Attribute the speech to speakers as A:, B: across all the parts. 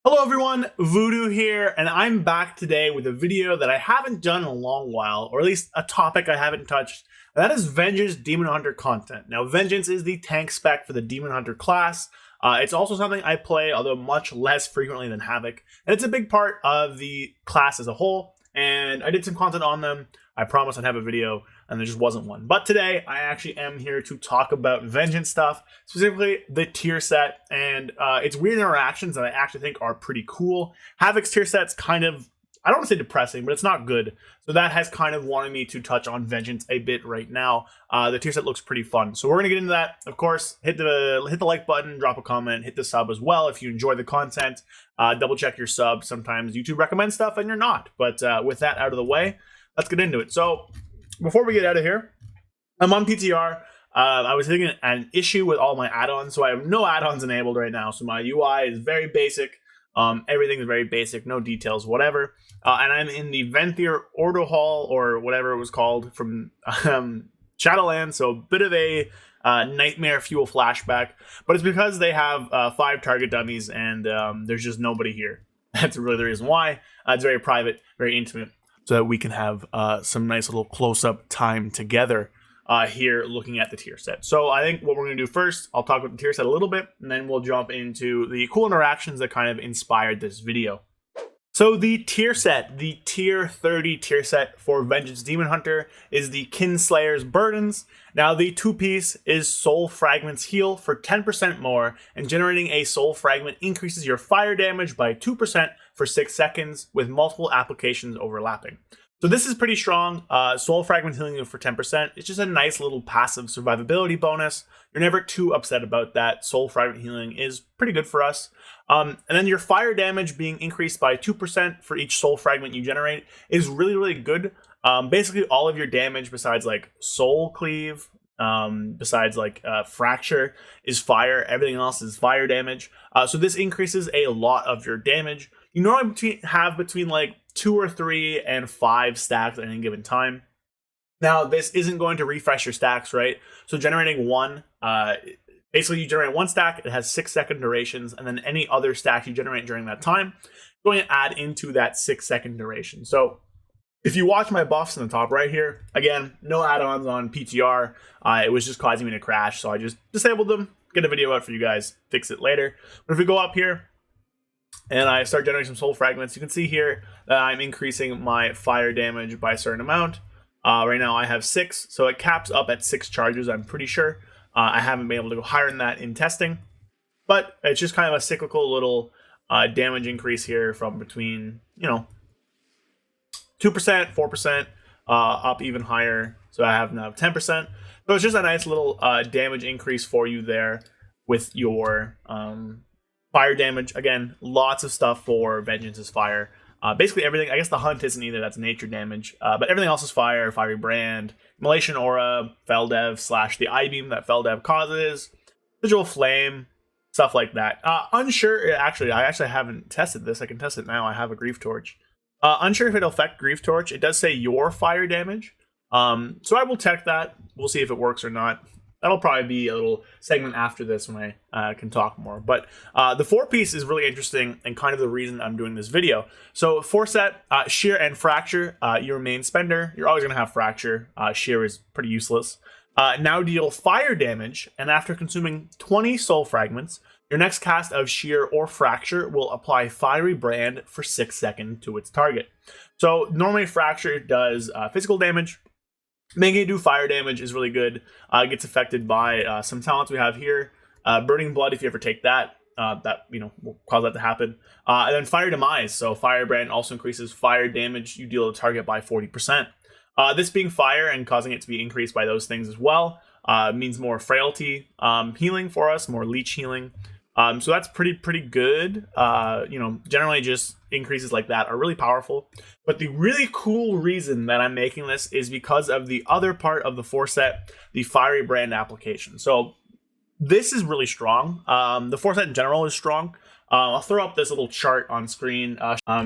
A: Hello everyone, Voodoo here, and I'm back today with a video that I haven't done in a long while, or at least a topic I haven't touched, and that is Vengeance Demon Hunter content. Now, Vengeance is the tank spec for the Demon Hunter class. It's also something I play, although much less frequently than Havoc, and it's a big part of the class as a whole, and I did some content on them. I promised I'd have a video, and there just wasn't one. But today, I actually am here to talk about Vengeance stuff, specifically the tier set, and its weird interactions that I actually think are pretty cool. Havoc's tier set's kind of, I don't want to say depressing, but it's not good. So that has kind of wanted me to touch on Vengeance a bit right now. The tier set looks pretty fun. So we're going to get into that. Of course, hit the like button, drop a comment, hit the sub as well if you enjoy the content. Double check your sub. Sometimes YouTube recommends stuff and you're not. But with that out of the way, let's get into it. So before we get out of here, I'm on PTR. I was hitting an issue with all my add-ons, so I have no add-ons enabled right now. So my UI is very basic. Everything is very basic, no details, whatever. And I'm in the Venthyr Ordo Hall, or whatever it was called, from Shadowlands, so a bit of a nightmare fuel flashback. But it's because they have 5 target dummies, and there's just nobody here. That's really the reason why. It's very private, very intimate, so that we can have some nice little close-up time together here looking at the tier set. So I think what we're going to do first, I'll talk about the tier set a little bit, and then we'll jump into the cool interactions that kind of inspired this video. So the tier set, the tier 30 tier set for Vengeance Demon Hunter is the Kinslayer's Burdens. Now the 2-piece is Soul Fragments Heal for 10% more, and generating a Soul Fragment increases your fire damage by 2% for 6 seconds with multiple applications overlapping. So this is pretty strong. Soul Fragment healing you for 10%. It's just a nice little passive survivability bonus. You're never too upset about that. Soul Fragment healing is pretty good for us. And then your fire damage being increased by 2% for each Soul Fragment you generate is really, really good. Basically, all of your damage besides like Soul Cleave, besides like Fracture, is fire. Everything else is fire damage. So this increases a lot of your damage. You normally have between like 2 or 3 and 5 stacks at any given time. Now, this isn't going to refresh your stacks, right? So generating one, basically you generate 1 stack, it has 6-second durations, and then any other stack you generate during that time is going to add into that 6-second duration. So if you watch my buffs in the top right here, again, no add-ons on PTR. It was just causing me to crash, so I just disabled them, get a video out for you guys, fix it later. But if we go up here, and I start generating some soul fragments, you can see here that I'm increasing my fire damage by a certain amount. Right now I have 6, so it caps up at 6 charges, I'm pretty sure. I haven't been able to go higher than that in testing, but it's just kind of a cyclical little damage increase here from between, 2%, 4%, up even higher. So I have now 10%. So it's just a nice little damage increase for you there with your fire damage. Again, lots of stuff for Vengeance's fire. Basically everything, I guess the hunt isn't either, that's nature damage. But everything else is fire, fiery brand, immolation aura, Feldev / the I-beam that Feldev causes, visual flame, stuff like that. Unsure, I actually haven't tested this. I can test it now. I have a grief torch. Unsure if it'll affect grief torch. It does say your fire damage. So I will check that. We'll see if it works or not. That'll probably be a little segment after this when I can talk more. But the 4-piece is really interesting and kind of the reason I'm doing this video. So 4-set, Shear and Fracture, your main spender. You're always going to have Fracture. Shear is pretty useless. Now deal fire damage, and after consuming 20 soul fragments, your next cast of Shear or Fracture will apply Fiery Brand for 6 seconds to its target. So normally Fracture does physical damage. Making it do fire damage is really good. It gets affected by some talents we have here. Burning Blood, if you ever take that, will cause that to happen. And then Fire Demise. So Firebrand also increases fire damage you deal to target by 40%. This being fire and causing it to be increased by those things as well means more frailty healing for us, more leech healing. So that's pretty good. Generally just increases like that are really powerful. But the really cool reason that I'm making this is because of the other part of the 4-set, the Fiery Brand application. So this is really strong. The 4-set in general is strong. I'll throw up this little chart on screen.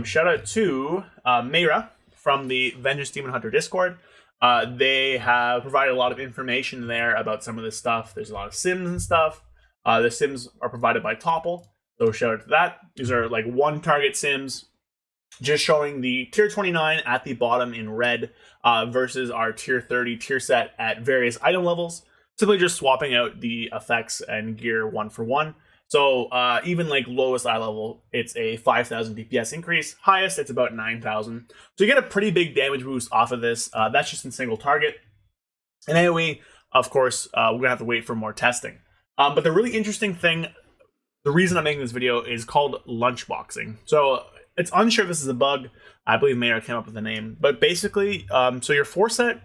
A: Shout out to Mayra from the Vengeance Demon Hunter Discord. They have provided a lot of information there about some of this stuff. There's a lot of sims and stuff. The sims are provided by Topple. So shout out to that. These are like one target sims, just showing the tier 29 at the bottom in red versus our tier 30 tier set at various item levels. Simply just swapping out the effects and gear one for one. So even like lowest eye level, it's a 5,000 DPS increase. Highest, it's about 9,000. So you get a pretty big damage boost off of this. That's just in single target. And AoE, of course, we're going to have to wait for more testing. But the really interesting thing, the reason I'm making this video is called lunchboxing. So it's unsure if this is a bug. I believe Mayor came up with the name. But basically, so your 4 set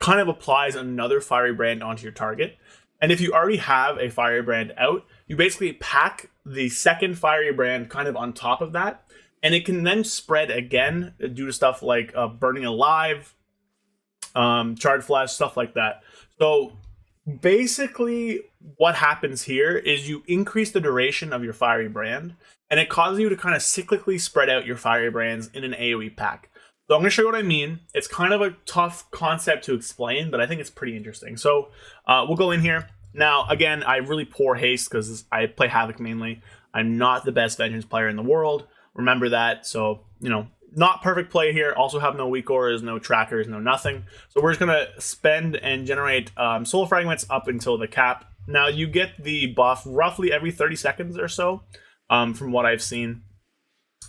A: kind of applies another fiery brand onto your target. And if you already have a fiery brand out, you basically pack the second fiery brand kind of on top of that. And it can then spread again due to stuff like burning alive, charred flesh, stuff like that. So basically what happens here is you increase the duration of your fiery brand, and it causes you to kind of cyclically spread out your fiery brands in an AoE pack. So I'm going to show you what I mean. It's kind of a tough concept to explain, but I think it's pretty interesting. So we'll go in here. Now, again, I have really poor haste because I play Havoc mainly. I'm not the best Vengeance player in the world. Remember that. So, you know, not perfect play here. Also have no weak auras, no trackers, no nothing. So we're just going to spend and generate soul fragments up until the cap. Now, you get the buff roughly every 30 seconds or so from what I've seen.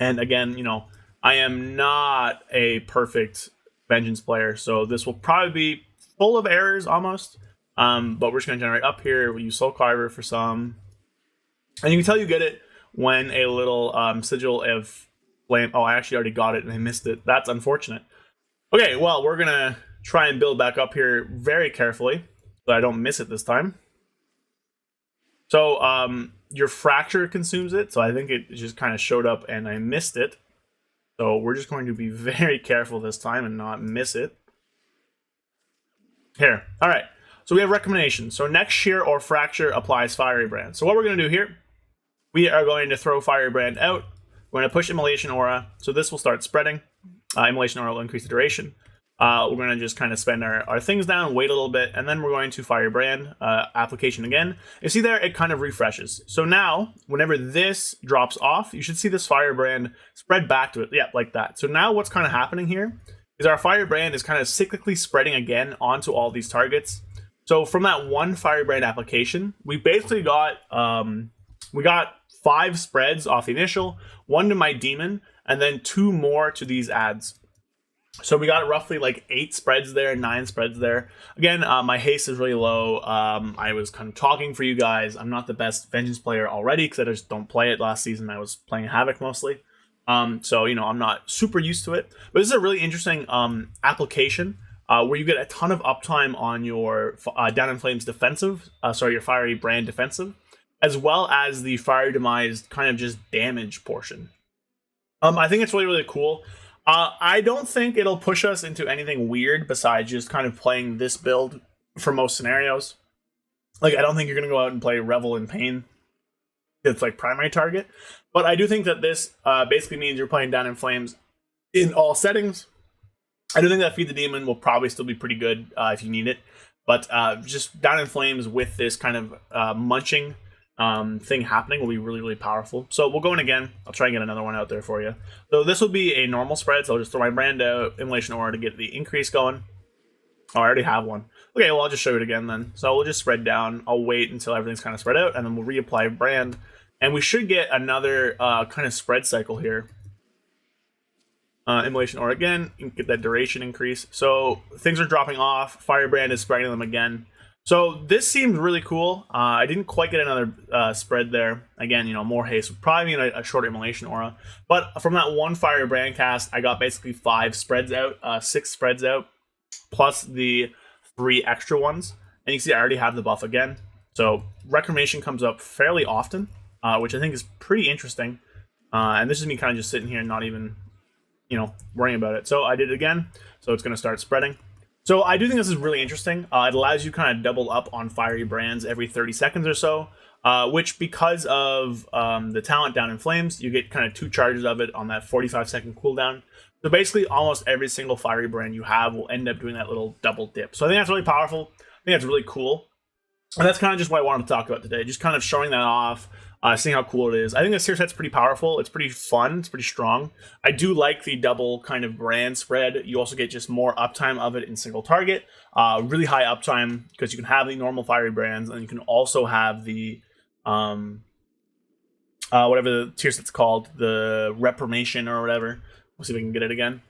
A: And again, you know, I am not a perfect Vengeance player, so this will probably be full of errors almost. But we're just going to generate up here. We use Soul Carver for some. And you can tell you get it when a little sigil of flame. Oh, I actually already got it and I missed it. That's unfortunate. Okay, well, we're going to try and build back up here very carefully so I don't miss it this time. So your Fracture consumes it, so I think it just kind of showed up and I missed it. So we're just going to be very careful this time and not miss it. Here. All right. So we have recommendations. So next shear or fracture applies fiery brand. So what we're going to do here, we are going to throw fiery brand out. We're going to push immolation aura. So this will start spreading. Immolation aura will increase the duration. We're going to just kind of spend our things down, wait a little bit, and then we're going to fire brand application again. You see there, it kind of refreshes. So now, whenever this drops off, you should see this fire brand spread back to it. Yeah, like that. So now what's kind of happening here is our fire brand is kind of cyclically spreading again onto all these targets. So from that one fire brand application, we basically got 5 spreads off the initial, 1 to my demon, and then 2 more to these ads. So we got roughly like 8 spreads there, 9 spreads there. Again, my haste is really low. I was kind of talking for you guys. I'm not the best Vengeance player already because I just don't play it. Last season I was playing Havoc mostly. So, you know, I'm not super used to it. But this is a really interesting application where you get a ton of uptime on your Down in Flames defensive, your Fiery Brand defensive, as well as the Fire Demise kind of just damage portion. I think it's really, really cool. I don't think it'll push us into anything weird besides just kind of playing this build for most scenarios. Like, I don't think you're going to go out and play Revel in Pain. It's like primary target. But I do think that this basically means you're playing Down in Flames in all settings. I do think that Feed the Demon will probably still be pretty good if you need it. But just Down in Flames with this kind of munching thing happening will be really, really powerful. So we'll go in again. I'll try and get another one out there for you. So this will be a normal spread. So I'll just throw my brand out, Immolation Aura to get the increase going. Oh, I already have one. Okay, well, I'll just show it again then. So we'll just spread down. I'll wait until everything's kind of spread out, and then we'll reapply brand. And we should get another kind of spread cycle here. Immolation Aura again, get that duration increase. So things are dropping off. Firebrand is spreading them again. So this seemed really cool. I didn't quite get another spread there. Again, you know, more haste would probably mean a shorter Immolation Aura. But from that one Fire Brand cast, I got basically 5 spreads out, 6 spreads out, plus the 3 extra ones. And you can see I already have the buff again. So Reclamation comes up fairly often, which I think is pretty interesting. And this is me kind of just sitting here and not even, you know, worrying about it. So I did it again. So it's going to start spreading. So I do think this is really interesting. It allows you kind of double up on fiery brands every 30 seconds or so, which because of the talent Down in Flames, you get kind of 2 charges of it on that 45-second cooldown. So basically almost every single fiery brand you have will end up doing that little double dip. So I think that's really powerful. I think that's really cool. And that's kind of just what I wanted to talk about today, just kind of showing that off. seeing how cool it is. I think this tier set's pretty powerful. It's pretty fun. It's pretty strong. I do like the double kind of brand spread. You also get just more uptime of it in single target. Really high uptime because you can have the normal fiery brands, and you can also have the whatever the tier set's called, the Reformation or whatever. We'll see if I can get it again.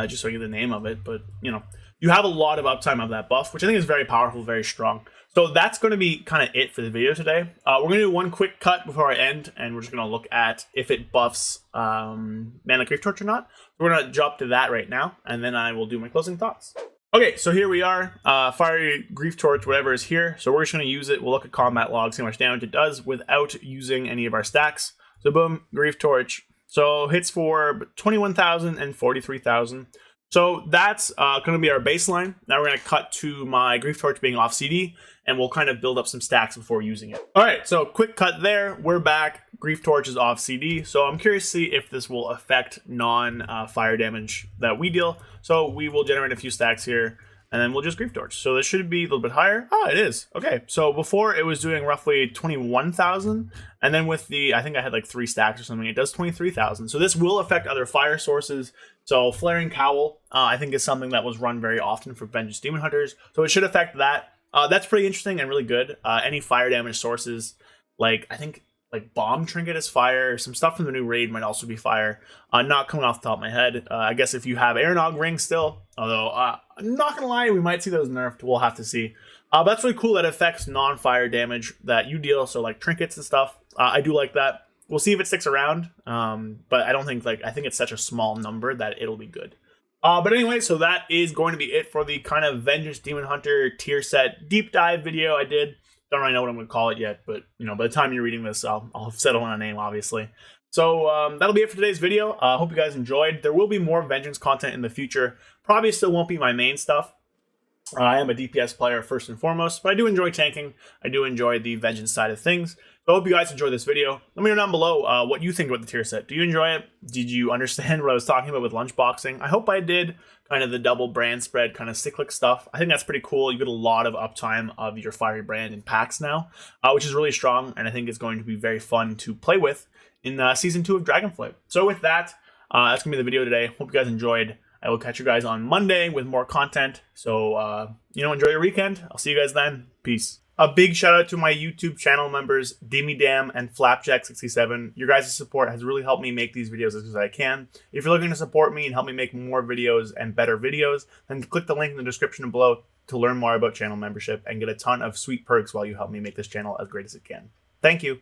A: Just so I get the name of it. But, you know, you have a lot of uptime of that buff, which I think is very powerful, very strong. So that's going to be kind of it for the video today. We're going to do one quick cut before I end, and we're just going to look at if it buffs Mana Grief Torch or not. So we're going to jump to that right now, and then I will do my closing thoughts. Okay, so here we are. Fiery Grief Torch, whatever is here. So we're just going to use it. We'll look at combat logs, see how much damage it does without using any of our stacks. So boom, Grief Torch. So hits for 21,000 and 43,000. So that's going to be our baseline. Now we're going to cut to my Grief Torch being off CD, and we'll kind of build up some stacks before using it. All right, so quick cut there. We're back. Grief Torch is off CD. So I'm curious to see if this will affect non-fire damage that we deal. So we will generate a few stacks here, and then we'll just Grief Torch. So this should be a little bit higher. Oh, it is. Okay, so before it was doing roughly 21,000, and then with the, I think I had like 3 stacks or something, it does 23,000. So this will affect other fire sources. So Flaring Cowl, I think, is something that was run very often for Vengeance Demon Hunters. So it should affect that. That's pretty interesting and really good. Any fire damage sources, like I think like Bomb Trinket is fire. Some stuff from the new raid might also be fire. Not coming off the top of my head. I guess if you have Aeronog Ring still, although I'm not gonna lie, we might see those nerfed. We'll have to see. But that's really cool that it affects non-fire damage that you deal. So like trinkets and stuff. I do like that. We'll see if it sticks around. But I don't think I think it's such a small number that it'll be good. But anyway, so that is going to be it for the kind of Vengeance Demon Hunter tier set deep dive video I did. Don't really know what I'm going to call it yet, but you know, by the time you're reading this, I'll have settled on a name, obviously. So that'll be it for today's video. Hope you guys enjoyed. There will be more Vengeance content in the future. Probably still won't be my main stuff. I am a DPS player first and foremost, but I do enjoy tanking. I do enjoy the Vengeance side of things. So I hope you guys enjoyed this video. Let me know down below what you think about the tier set. Do you enjoy it? Did you understand what I was talking about with lunchboxing? I hope I did. Kind of the double brand spread, kind of cyclic stuff. I think that's pretty cool. You get a lot of uptime of your fiery brand in packs now, which is really strong, and I think it's going to be very fun to play with in Season 2 of Dragonflight. So with that, that's going to be the video today. Hope you guys enjoyed. I will catch you guys on Monday with more content. So, enjoy your weekend. I'll see you guys then. Peace. A big shout out to my YouTube channel members, Dimmy Dam and Flapjack67. Your guys' support has really helped me make these videos as good as I can. If you're looking to support me and help me make more videos and better videos, then click the link in the description below to learn more about channel membership and get a ton of sweet perks while you help me make this channel as great as it can. Thank you.